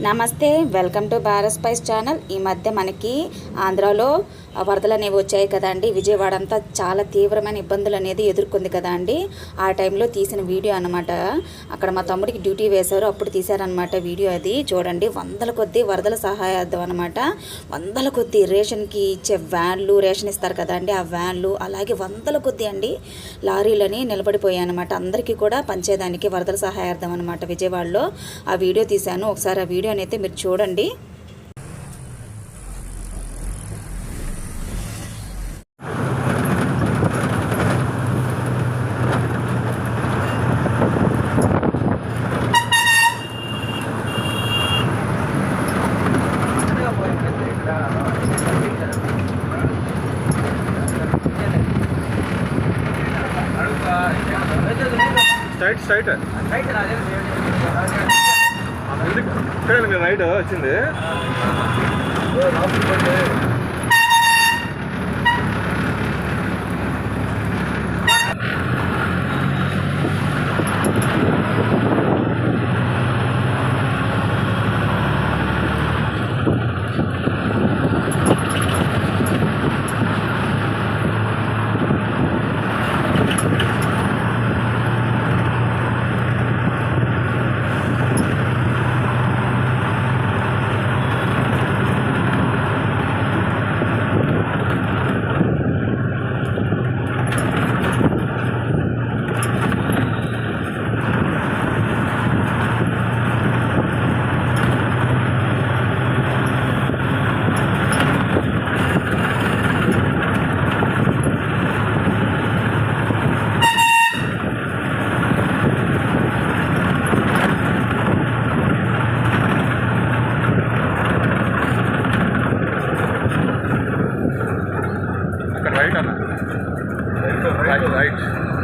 నమస్తే, welcome to Bharat spice channel. ఈ మధ్య మనకి ఆంధ్రాలో వరదలు అనేవి వచ్చాయి కదండి. విజయవాడ అంతా చాలా తీవ్రమైన ఇబ్బందులు అనేది ఎదుర్కొంది కదండి. ఆ టైంలో తీసిన వీడియో అనమాట. అక్కడ మా తమ్ముడికి డ్యూటీ వేశారు, అప్పుడు తీశారనమాట వీడియో. అది చూడండి, వందల కొద్దీ వరదల సహాయార్థం అనమాట. వందల కొద్దీ రేషన్కి ఇచ్చే వ్యాన్లు, రేషన్ ఇస్తారు కదండి, ఆ వ్యాన్లు, అలాగే వందల కొద్దీ అండి లారీలని నిలబడిపోయాయి అనమాట. అందరికీ కూడా పంచేదానికి వరదల సహాయార్థం అనమాట విజయవాడలో. ఆ వీడియో తీశాను, ఒకసారి ఆ వీడియో అయితే మీరు చూడండి. స్ట్రైట్ ఇక్కడ రైట్ వచ్చింది. Right.